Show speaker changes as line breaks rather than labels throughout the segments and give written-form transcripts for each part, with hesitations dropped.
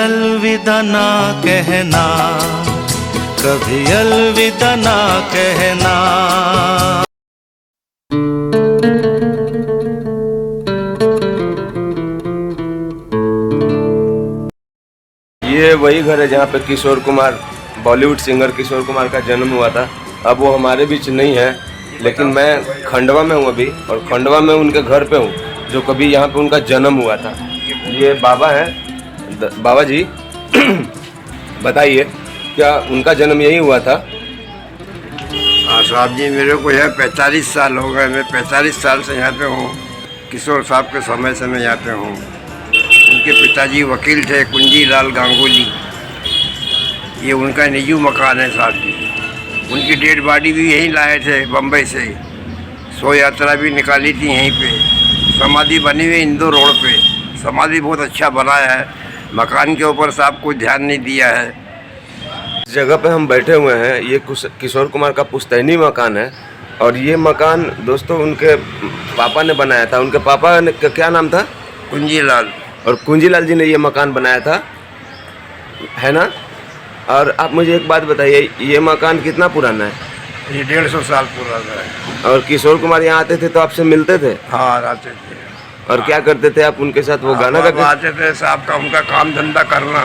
अलविदा ना कहना, कभी अलविदा ना कहना।
ये वही घर है जहाँ पे किशोर कुमार, बॉलीवुड सिंगर किशोर कुमार का जन्म हुआ था। अब वो हमारे बीच नहीं है, लेकिन मैं खंडवा में हूँ अभी, और खंडवा में उनके घर पे हूँ जो कभी यहाँ पे उनका जन्म हुआ था। ये बाबा हैं, बाबा जी बताइए, क्या उनका जन्म यही हुआ था?
हाँ साहब जी, मेरे को यहाँ 45 साल हो गए। मैं 45 साल से यहाँ पे हूँ। किशोर साहब के समय से मैं यहाँ पे हूँ। उनके पिताजी वकील थे, कुंजी लाल गांगुली। ये उनका निजी मकान है साहब जी। उनकी डेड बॉडी भी यहीं लाए थे बम्बई से। शो यात्रा भी निकाली थी यहीं पे। समाधि बनी हुई इंदौर रोड पे। समाधि बहुत अच्छा बनाया है। मकान के ऊपर साहब कोई ध्यान नहीं दिया है।
इस जगह पे हम बैठे हुए हैं, ये किशोर कुमार का पुश्तैनी मकान है। और ये मकान दोस्तों उनके पापा ने बनाया था। उनके पापा ने क्या नाम था?
कुंजी लाल।
और कुंजी लाल जी ने ये मकान बनाया था, है ना? और आप मुझे एक बात बताइए, ये मकान कितना पुराना है?
ये 150 साल पुराना है।
और किशोर कुमार यहाँ आते थे तो आपसे मिलते थे?
हाँ आते थे।
और क्या करते थे आप उनके साथ? वो गाना
अब
गाते
आते थे साहब का उनका काम धंधा करना।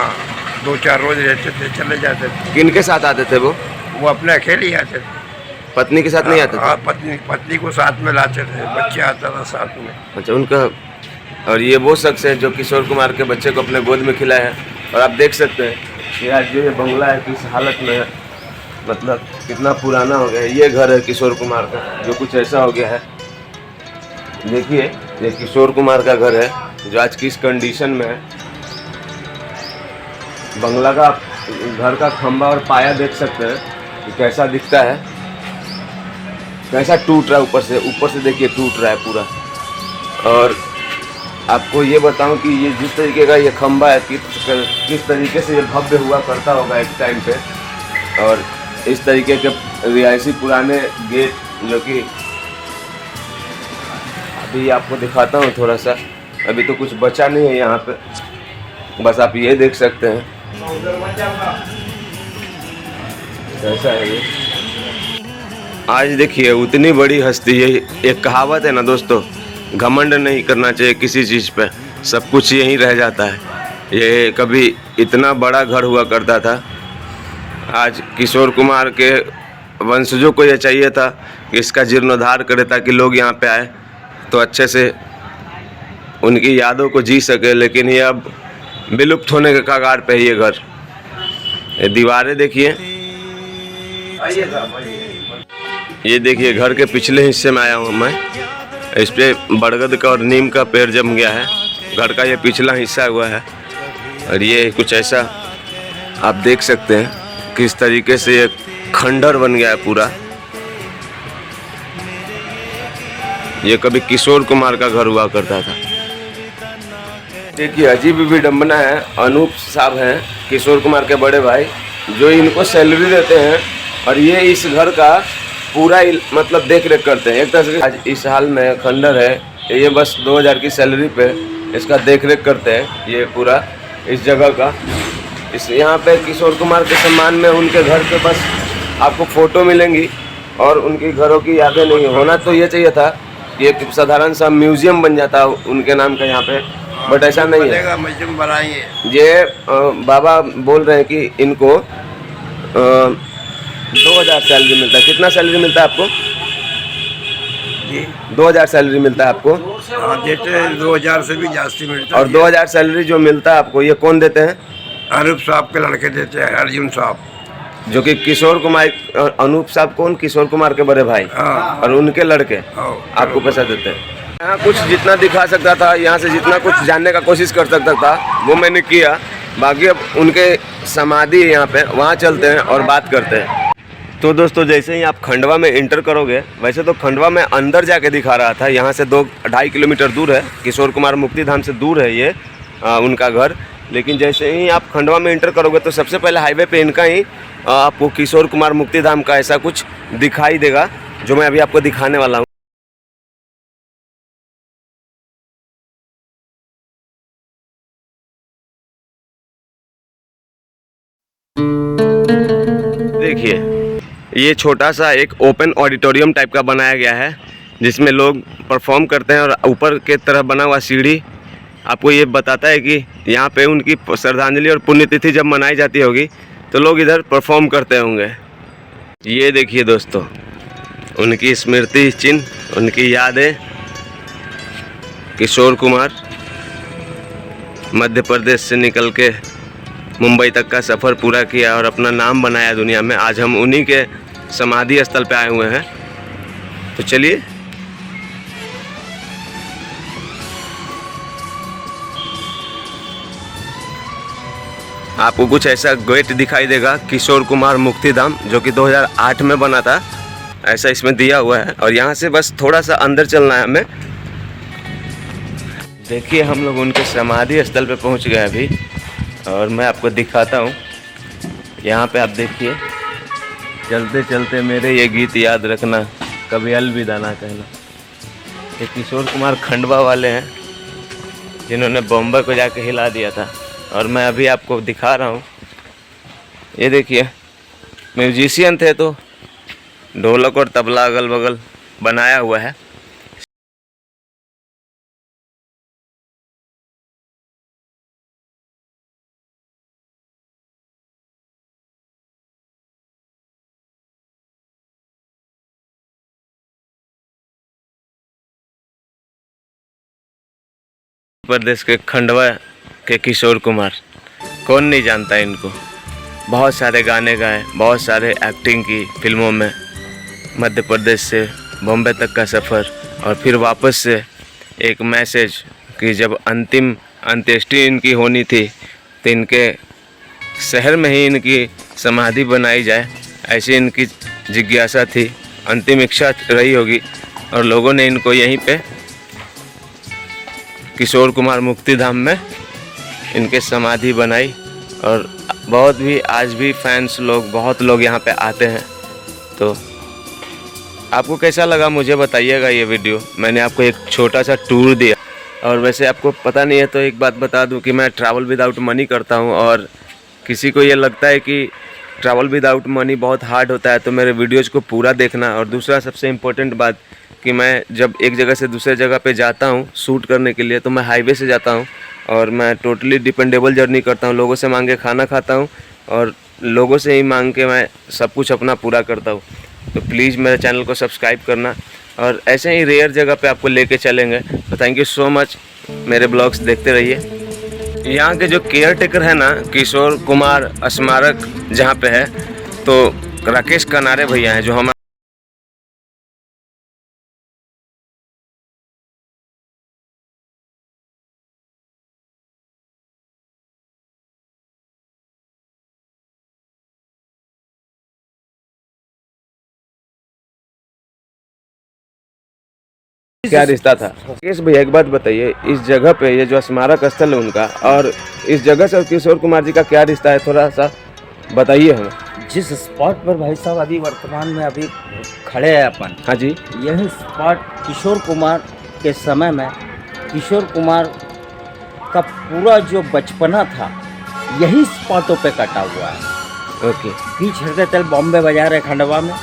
2-4 रोज रहते थे, चले जाते थे।
किनके साथ आते थे वो?
वो अपने अकेले ही आते थे।
पत्नी के साथ नहीं आते थे?
हाँ, पत्नी को साथ में लाते थे। बच्चे आता था साथ में।
अच्छा, उनका। और ये वो शख्स है जो किशोर कुमार के बच्चे को अपने गोद में खिलाए हैं। और आप देख सकते हैं कि आज जो ये बंगला है किस हालत में है, मतलब कितना पुराना हो गया है। ये घर है किशोर कुमार का, जो कुछ ऐसा हो गया है। देखिए, ये किशोर कुमार का घर है जो आज किस कंडीशन में है। बंगला का, घर का खंभा और पाया देख सकते हैं कि कैसा दिखता है, कैसा टूट रहा है। ऊपर से देखिए टूट रहा है पूरा। और आपको ये बताऊं कि ये जिस तरीके का ये खंभा है, किस तरीके से ये भव्य हुआ करता होगा एक टाइम पे। और इस तरीके के रिहायशी पुराने गेट, जो कि अभी आपको दिखाता हूँ थोड़ा सा। अभी तो कुछ बचा नहीं है यहाँ पे, बस आप ये देख सकते हैं कैसा है ये। आज देखिए उतनी बड़ी हस्ती है। एक कहावत है ना दोस्तों, घमंड नहीं करना चाहिए किसी चीज़ पे, सब कुछ यहीं रह जाता है। ये कभी इतना बड़ा घर हुआ करता था। आज किशोर कुमार के वंशजों को ये चाहिए था कि इसका जीर्णोद्धार करे, ताकि लोग यहाँ पे आए तो अच्छे से उनकी यादों को जी सके। लेकिन ये अब विलुप्त होने के कगार पे है ये घर। ये दीवारें देखिए, ये देखिए घर के पिछले हिस्से में आया हूँ मैं। इस पे बरगद का और नीम का पेड़ जम गया है। घर का ये पिछला हिस्सा हुआ है। और ये कुछ ऐसा आप देख सकते हैं किस तरीके से ये खंडर बन गया है पूरा। ये कभी किशोर कुमार का घर हुआ करता था। देखिए अजीब विडंबना है, अनूप साहब हैं किशोर कुमार के बड़े भाई, जो इनको सैलरी देते हैं और ये इस घर का पूरा मतलब देख रेख करते हैं। एक तरह से आज इस हाल में खंडर है, ये बस 2000 की सैलरी पे इसका देख रेख करते हैं। ये पूरा इस जगह का, इस यहाँ पे किशोर कुमार के सम्मान में उनके घर पे बस आपको फ़ोटो मिलेंगी और उनकी घरों की यादें नहीं। होना तो ये चाहिए था कि एक साधारण सा म्यूज़ियम बन जाता उनके नाम का यहाँ पे, बट ऐसा नहीं है।
म्यूजियम बनाएंगे।
ये बाबा बोल रहे हैं कि इनको 2000 सैलरी मिलता है। कितना सैलरी मिलता है आपको?
जी
2000 सैलरी मिलता है आपको?
हाँ देते हैं, 2000 से भी जास्ती मिलता है।
और 2000 सैलरी जो मिलता है आपको, ये कौन देते हैं?
अनूप साहब के लड़के देते हैं, अर्जुन साहब,
जो कि किशोर कुमार, अनूप साहब कौन? किशोर कुमार के बड़े भाई।
हाँ।
और उनके लड़के आपको पैसा देते हैं। यहाँ कुछ जितना दिखा सकता था, यहाँ से जितना कुछ जानने का कोशिश कर सकता था वो मैंने किया। बाकी अब उनके समाधि है यहाँ पे, वहाँ चलते हैं और बात करते हैं। तो दोस्तों जैसे ही आप खंडवा में इंटर करोगे, वैसे तो खंडवा में अंदर जाके दिखा रहा था, यहाँ से 2-2.5 किलोमीटर दूर है। किशोर कुमार मुक्ति धाम से दूर है ये उनका घर। लेकिन जैसे ही आप खंडवा में इंटर करोगे तो सबसे पहले हाईवे पे इनका ही आपको किशोर कुमार मुक्ति धाम का ऐसा कुछ दिखाई देगा, जो मैं अभी आपको दिखाने वाला हूँ। देखिए, ये छोटा सा एक ओपन ऑडिटोरियम टाइप का बनाया गया है जिसमें लोग परफॉर्म करते हैं, और ऊपर के तरफ बना हुआ सीढ़ी आपको ये बताता है कि यहाँ पे उनकी श्रद्धांजलि और पुण्यतिथि जब मनाई जाती होगी तो लोग इधर परफॉर्म करते होंगे। ये देखिए दोस्तों, उनकी स्मृति चिन्ह, उनकी यादें। किशोर कुमार मध्य प्रदेश से निकल के मुंबई तक का सफ़र पूरा किया और अपना नाम बनाया दुनिया में। आज हम उन्हीं के समाधि स्थल पे आए हुए हैं, तो चलिए आपको कुछ ऐसा गेट दिखाई देगा, किशोर कुमार मुक्तिधाम, जो कि 2008 में बना था, ऐसा इसमें दिया हुआ है। और यहाँ से बस थोड़ा सा अंदर चलना है हमें। देखिए हम लोग उनके समाधि स्थल पे पहुँच गए अभी, और मैं आपको दिखाता हूँ। यहाँ पे आप देखिए, चलते चलते मेरे ये गीत याद रखना, कभी अलविदा ना कहना। ये किशोर कुमार खंडवा वाले हैं जिन्होंने बॉम्बे को जाके हिला दिया था, और मैं अभी आपको दिखा रहा हूँ। ये देखिए, म्यूजिशियन थे तो ढोलक और तबला अगल बगल बनाया हुआ है। प्रदेश के खंडवा के किशोर कुमार, कौन नहीं जानता इनको। बहुत सारे गाने गाए, बहुत सारे एक्टिंग की फिल्मों में। मध्य प्रदेश से बॉम्बे तक का सफ़र, और फिर वापस से एक मैसेज कि जब अंतिम अंत्येष्टि इनकी होनी थी तो इनके शहर में ही इनकी समाधि बनाई जाए, ऐसी इनकी जिज्ञासा थी, अंतिम इच्छा रही होगी, और लोगों ने इनको यहीं पे किशोर कुमार मुक्तिधाम में इनके समाधि बनाई। और बहुत भी आज भी फैंस लोग, बहुत लोग यहाँ पे आते हैं। तो आपको कैसा लगा मुझे बताइएगा ये वीडियो। मैंने आपको एक छोटा सा टूर दिया, और वैसे आपको पता नहीं है तो एक बात बता दूं कि मैं ट्रैवल विदाउट मनी करता हूं, और किसी को ये लगता है कि ट्रैवल विदाउट मनी बहुत हार्ड होता है तो मेरे वीडियोज़ को पूरा देखना। और दूसरा सबसे इम्पोर्टेंट बात कि मैं जब एक जगह से दूसरे जगह पे जाता हूँ शूट करने के लिए, तो मैं हाईवे से जाता हूँ, और मैं टोटली डिपेंडेबल जर्नी करता हूँ। लोगों से मांग के खाना खाता हूँ, और लोगों से ही मांग के मैं सब कुछ अपना पूरा करता हूँ। तो प्लीज़ मेरे चैनल को सब्सक्राइब करना, और ऐसे ही रेयर जगह पे आपको लेके चलेंगे। तो थैंक यू सो मच, मेरे ब्लॉग्स देखते रहिए। यहाँ के जो केयर टेकर है ना, किशोर कुमार स्मारक जहाँ पे है, तो राकेश कनारे भैया हैं, जो हम क्या रिश्ता था। राकेश भैया एक बात बताइए, इस जगह पे ये जो स्मारक स्थल है उनका, और इस जगह से किशोर कुमार जी का क्या रिश्ता है, थोड़ा सा बताइए हमें।
जिस स्पॉट पर भाई साहब अभी वर्तमान में अभी खड़े हैं अपन,
हाँ जी,
यही स्पॉट किशोर कुमार के समय में, किशोर कुमार का पूरा जो बचपना था यही स्पॉटों पे कटा हुआ है।
ओके।
बीच हृदय तल बॉम्बे बाजार है खंडवा में।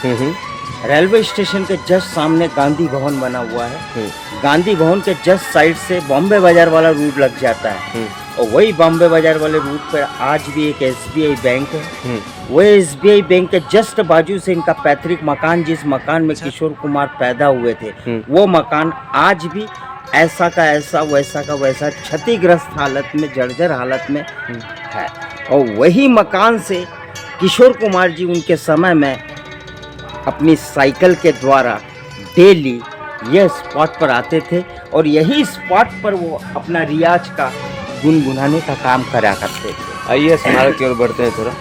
रेलवे स्टेशन के जस्ट सामने गांधी भवन बना हुआ है। गांधी भवन के जस्ट साइड से बॉम्बे बाजार वाला रूट लग जाता है, और वही बॉम्बे बाजार वाले रूट पर आज भी एक SBI बैंक है। वही SBI बैंक के जस्ट बाजू से इनका पैतृक मकान, जिस मकान में किशोर कुमार पैदा हुए थे, वो मकान आज भी ऐसा का ऐसा, वैसा का वैसा क्षतिग्रस्त हालत में, जर्जर हालत में है। और वही मकान से किशोर कुमार जी उनके समय में अपनी साइकिल के द्वारा डेली यह स्पॉट पर आते थे, और यही स्पॉट पर वो अपना रियाज का गुनगुनाने का काम करा करते थे।
आइए स्मारक की ओर बढ़ते हैं थोड़ा।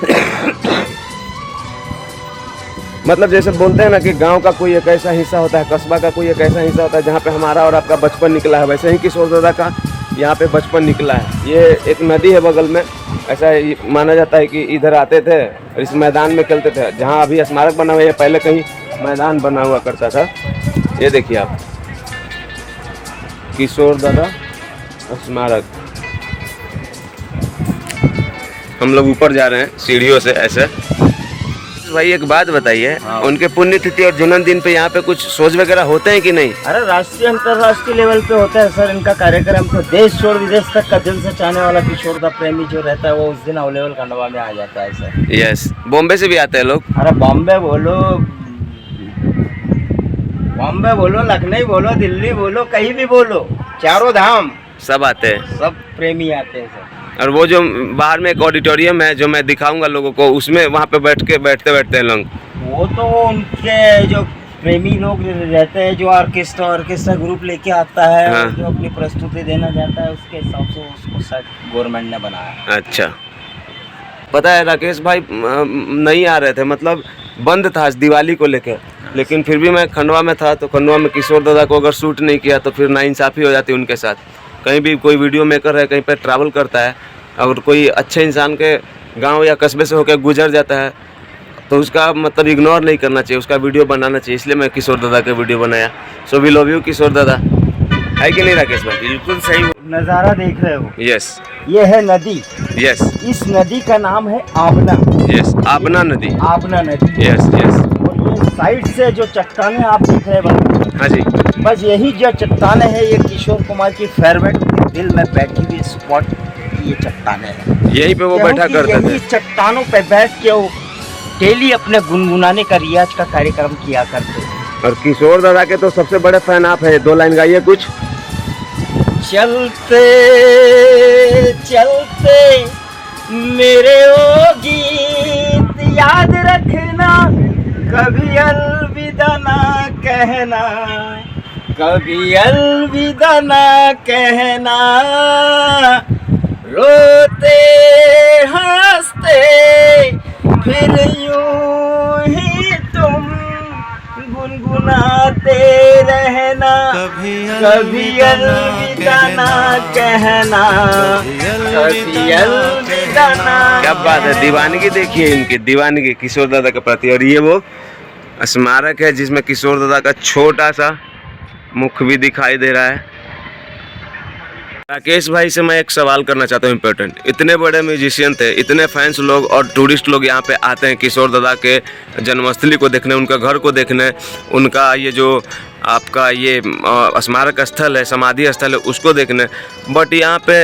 मतलब जैसे बोलते हैं ना कि गांव का कोई एक ऐसा हिस्सा होता है, कस्बा का कोई एक ऐसा हिस्सा होता है जहाँ पे हमारा और आपका बचपन निकला है, वैसे ही किशोर दादा का यहाँ पे बचपन निकला है। ये एक नदी है बगल में, ऐसा माना जाता है कि इधर आते थे और इस मैदान में खेलते थे। जहाँ अभी स्मारक बना हुआ है, पहले कहीं मैदान बना हुआ करता था। ये देखिए आप, किशोर दादा स्मारक। हम लोग ऊपर जा रहे हैं सीढ़ियों से ऐसे। भाई एक बात बताइए,
हाँ।
उनके पुण्यतिथि और जन्मदिन पे यहाँ पे कुछ शोज वगैरह होते हैं कि नहीं?
अरे राष्ट्रीय अंतर्राष्ट्रीय लेवल पे होता है सर इनका कार्यक्रम। तो देश छोड़ विदेश तक का दिल से चाहने वाला किशोर दा प्रेमी जो रहता है वो उस दिन अवेलेबल खंडवा में आ जाता है सर।
यस, बॉम्बे से भी आते हैं लोग।
अरे बॉम्बे बोलो, लखनऊ बोलो, दिल्ली बोलो, कहीं भी बोलो, चारों धाम
सब आते हैं।
सब प्रेमी आते हैं सर।
और वो जो बाहर में एक ऑडिटोरियम है जो मैं दिखाऊंगा लोगों को, उसमें वहाँ पे बैठते बैठते हैं लोग।
वो तो उनके जो प्रेमी लोग रहते हैं, जो ऑर्केस्ट्रा ग्रुप लेके आता है,
हाँ।
और जो अपनी प्रस्तुति देना चाहता है उसके हिसाब से उसको शायद गवर्नमेंट ने बनाया है।
अच्छा, पता है राकेश भाई नहीं आ रहे थे, मतलब बंद था दिवाली को लेकर, लेकिन फिर भी मैं खंडवा में था। तो खंडवा में किशोर दादा को अगर शूट नहीं किया तो फिर नाइंसाफ़ी हो जाती उनके साथ। कहीं भी कोई वीडियो मेकर है, कहीं पर ट्रैवल करता है, अगर कोई अच्छे इंसान के गांव या कस्बे से होकर गुजर जाता है तो उसका मतलब इग्नोर नहीं करना चाहिए, उसका वीडियो बनाना चाहिए। इसलिए मैं किशोर दादा का वीडियो बनाया। सो वी लव यू किशोर दादा, है कि नहीं राकेश भाई?
बिल्कुल सही नज़ारा देख रहे हो।
यस
ये है नदी।
यस
इस नदी का नाम है आबना।
यस, आबना नदी।
आबना नदी।
यस यस,
और ये साइड से जो चट्टानें आप देख रहे हैं भाई,
हाँ जी,
बस यही जो चट्टानें हैं ये किशोर कुमार की फेवरेट दिल में बैठी हुई स्पॉट ये चट्टानें हैं।
यहीं पे वो बैठा करते थे।
यही चट्टानों पे बैठ के वो डेली अपने गुनगुनाने का रियाज का कार्यक्रम किया करते थे।
और किशोर दादा के तो सबसे बड़े फैन आप हैं। 2 लाइन गाइए कुछ।
चलते चलते मेरे ओ गीत याद रखना, कभी अलविदा ना कहना, कभी अलविदा ना कहना, रोते हंसते फिर यूं ही तुम गुनगुनाते रहना, कभी अलविदा ना कहना, कभी अलविदा ना।
क्या बात है, दीवानगी देखिए इनकी, दीवानगी किशोर दादा के प्रति। और ये वो स्मारक है जिसमें किशोर दादा का छोटा सा मुख भी दिखाई दे रहा है। राकेश भाई से मैं एक सवाल करना चाहता हूँ इम्पोर्टेंट। इतने बड़े म्यूजिशियन थे, इतने फैंस लोग और टूरिस्ट लोग यहाँ पे आते हैं किशोर दादा के जन्मस्थली को देखने, उनका घर को देखने, उनका ये जो आपका ये स्मारक स्थल है, समाधि स्थल है, उसको देखने। बट यहाँ पे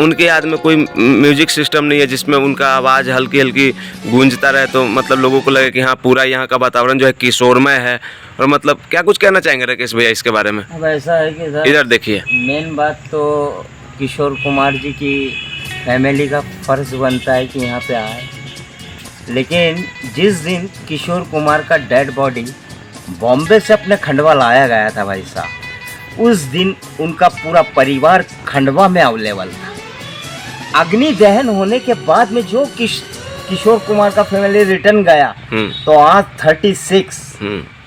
उनके याद में कोई म्यूजिक सिस्टम नहीं है जिसमें उनका आवाज़ हल्की हल्की गूंजता रहे, तो मतलब लोगों को लगे कि हाँ पूरा यहाँ का वातावरण जो है किशोरमय है। और मतलब क्या कुछ कहना चाहेंगे राकेश भैया इसके बारे में?
अब ऐसा है कि सर,
इधर देखिए,
मेन बात तो किशोर कुमार जी की फैमिली का फर्ज बनता है कि यहाँ पे आए, लेकिन जिस दिन किशोर कुमार का डेड बॉडी बॉम्बे से अपने खंडवा लाया गया था भाई साहब, उस दिन उनका पूरा परिवार खंडवा में अवेलेबल था। अग्नि दहन होने के बाद में जो किशोर कुमार का फैमिली रिटर्न गया, तो आज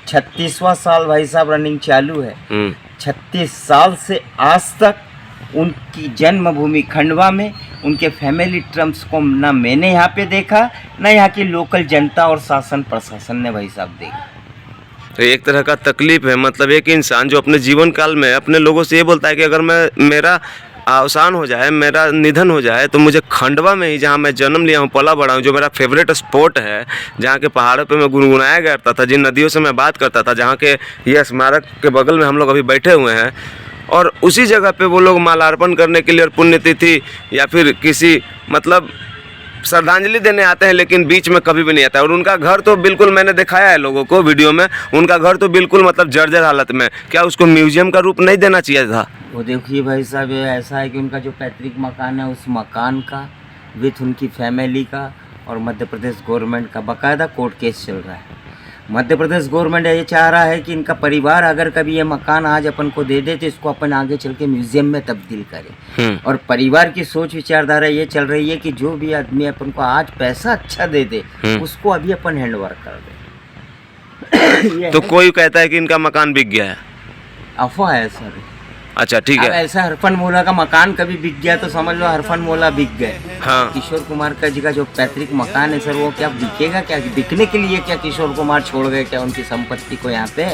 36वां साल भाई साहब रनिंग चालू है। 36 साल से आज तक उनकी जन्मभूमि खंडवा में उनके फैमिली ट्रम्प्स को ना मैंने यहाँ पे देखा, ना यहाँ की लोकल जनता और शासन प्रशासन ने भाई साहब देखा।
तो एक तरह का तकलीफ है, मतलब एक इंसान जो अपने जीवन काल में अपने लोगों से ये बोलता है कि अगर मेरा अवसान हो जाए, मेरा निधन हो जाए, तो मुझे खंडवा में ही, जहाँ मैं जन्म लिया हूँ, पला बड़ा हूँ, जो मेरा फेवरेट स्पॉट है, जहाँ के पहाड़ों पे मैं गुनगुनाया करता था, जिन नदियों से मैं बात करता था, जहाँ के ये स्मारक के बगल में हम लोग अभी बैठे हुए हैं, और उसी जगह पे वो लोग मालार्पण करने के लिए और पुण्यतिथि या फिर किसी मतलब श्रद्धांजलि देने आते हैं, लेकिन बीच में कभी भी नहीं आता है। और उनका घर तो बिल्कुल, मैंने दिखाया है लोगों को वीडियो में, उनका घर तो बिल्कुल मतलब जर्जर हालत में। क्या उसको म्यूजियम का रूप नहीं देना चाहिए था?
वो देखिए भाई साहब, ये ऐसा है कि उनका जो पैतृक मकान है, उस मकान का विथ उनकी फैमिली का और मध्य प्रदेश गवर्नमेंट का बाकायदा कोर्ट केस चल रहा है। मध्य प्रदेश गवर्नमेंट ये चाह रहा है कि इनका परिवार अगर कभी ये मकान आज अपन को दे दे तो इसको अपन आगे चल के म्यूजियम में तब्दील करें। और परिवार की सोच विचारधारा ये चल रही है कि जो भी आदमी अपन को आज पैसा अच्छा दे दे, उसको अभी अपन हैंड ओवर कर दे।
तो कोई कहता है कि इनका मकान बिक गया है,
अफवाह है सर।
अच्छा ठीक है।
ऐसा हरफन मोला का मकान कभी बिक गया तो समझ लो हरफन मोला बिक गए।
हाँ।
किशोर कुमार का जी का जो पैतृक मकान है सर, वो क्या बिकेगा? क्या बिकने के लिए क्या किशोर कुमार छोड़ गए क्या उनकी संपत्ति को यहाँ पे?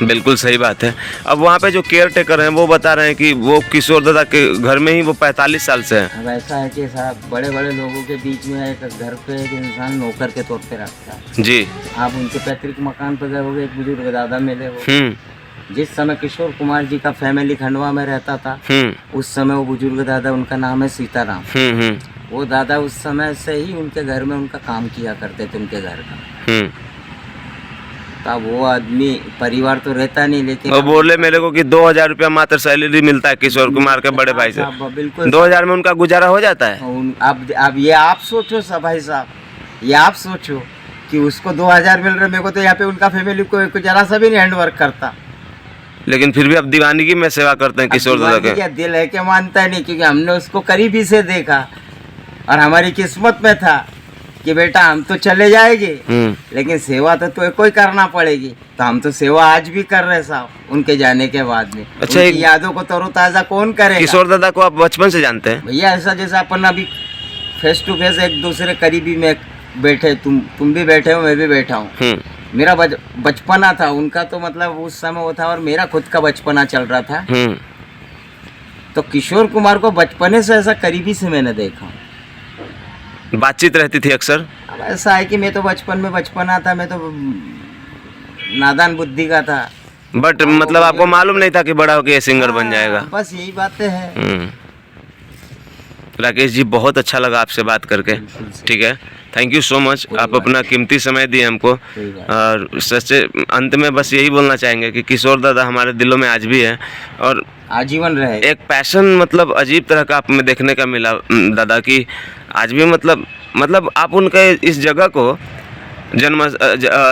बिल्कुल सही बात है। अब वहाँ पे जो केयर टेकर हैं वो बता रहे हैं कि वो किशोर दादा के घर में ही वो 45 साल से हैं।
अब ऐसा है कि साहब बड़े बड़े लोगों के बीच में एक घर पे एक इंसान नौकर के तौर पे रखता है।
जी।
आप उनके पैतृक मकान पर गए होगे, एक बुजुर्ग दादा मिले हो। जिस समय किशोर कुमार जी का फैमिली खंडवा में रहता था, उस समय वो बुजुर्ग दादा, उनका नाम है सीताराम, वो दादा उस समय से ही उनके घर में उनका काम किया करते थे, उनके घर का। तब वो आदमी परिवार तो रहता नहीं, लेकिन
वो बोले मेरे को कि 2000 रुपया मात्र सैलरी मिलता है किशोर कुमार के बड़े भाई से।
बिल्कुल
2000 में उनका गुजारा हो जाता है।
अब ये आप सोचो सब भाई साहब, ये आप सोचो कि उसको 2000 मिल रहे, मेरे को तो यहाँ पे उनका फैमिली को जरा सा भी नहीं हैंड वर्क करता,
लेकिन फिर भी अब दीवानगी में सेवा करते हैं किशोर दादा के।
क्या दिल है, क्या मानता है नहीं, क्योंकि हमने उसको करीबी से देखा और हमारी किस्मत में था कि बेटा हम तो चले जाएंगे, लेकिन सेवा तो कोई करना पड़ेगी। तो हम तो सेवा आज भी कर रहे साहब, उनके जाने के बाद में।
अच्छा,
उनकी यादों को तरोताजा कौन करेगा?
किशोर दादा को आप बचपन से जानते हैं
भैया? ऐसा जैसा अपन अभी फेस टू फेस एक दूसरे करीबी में बैठे, तुम भी बैठे हो, मैं भी बैठा हूँ। मेरा बचपना था, उनका तो मतलब उस समय वो था, और मेरा खुद का बचपना चल रहा था। तो किशोर कुमार को बचपने से ऐसा करीबी से मैंने देखा,
बातचीत रहती थी अक्सर।
अब ऐसा है कि मैं तो बचपन में बचपना था, मैं तो नादान बुद्धि का था,
बट मतलब आपको मालूम नहीं था कि बड़ा होकर ये सिंगर बन जाएगा।
बस यही बातें हैं।
राकेश जी, बहुत अच्छा लगा आपसे बात करके। ठीक है, थैंक यू सो मच। आप अपना कीमती समय दिए हमको। और सच्चे अंत में बस यही बोलना चाहेंगे कि किशोर दादा हमारे दिलों में आज भी है और
आजीवन रहे। एक
पैशन मतलब अजीब तरह का आप में देखने का मिला दादा की आज भी मतलब आप उनके इस जगह को, जन्म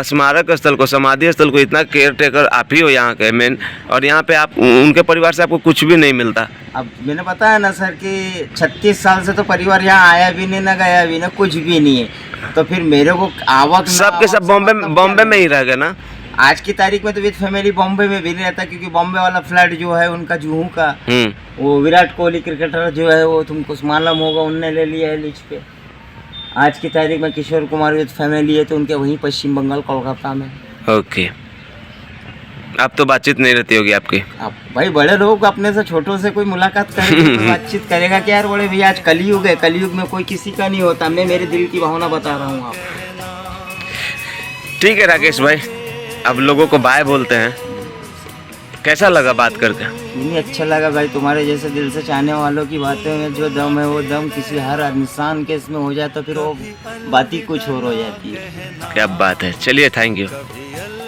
स्मारक स्थल को, समाधि स्थल को इतना केयर टेकर आप ही हो यहाँ के मेन, और यहाँ पे आप उनके परिवार से आपको कुछ भी नहीं मिलता।
अब मैंने बताया ना सर कि 36 साल से तो परिवार यहाँ आया भी नहीं, ना गया भी ना, कुछ भी नहीं है। तो फिर मेरे को आवक
सब के सब बॉम्बे में ही रह गए ना।
आज की तारीख में तो विद फैमिली बॉम्बे में भी नहीं रहता, क्योंकि बॉम्बे वाला फ्लैट जो है उनका जुहू का, वो विराट कोहली क्रिकेटर जो है, वो तुमको मालूम होगा, उनने ले लिया है लीज पे। आज की तारीख में किशोर कुमार विद फैमिली है तो उनके वहीं पश्चिम बंगाल कोलकाता में।
ओके, अब तो बातचीत नहीं रहती होगी आपकी?
अब भाई बड़े लोग अपने से छोटों से कोई मुलाकात करेगा तो बातचीत करेगा कि यार बड़े भैया आज कलयुग है, कलयुग में कोई किसी का नहीं होता। मैं मेरे दिल की भावना बता रहा हूँ आपको।
ठीक है राकेश भाई, अब लोगों को बाय बोलते हैं। कैसा लगा बात करके?
नहीं, अच्छा लगा भाई, तुम्हारे जैसे दिल से चाहने वालों की बातें में जो दम है वो दम किसी हर इंसान के इसमें हो जाए तो फिर वो बात ही कुछ और हो जाती है।
क्या बात है। चलिए, थैंक यू।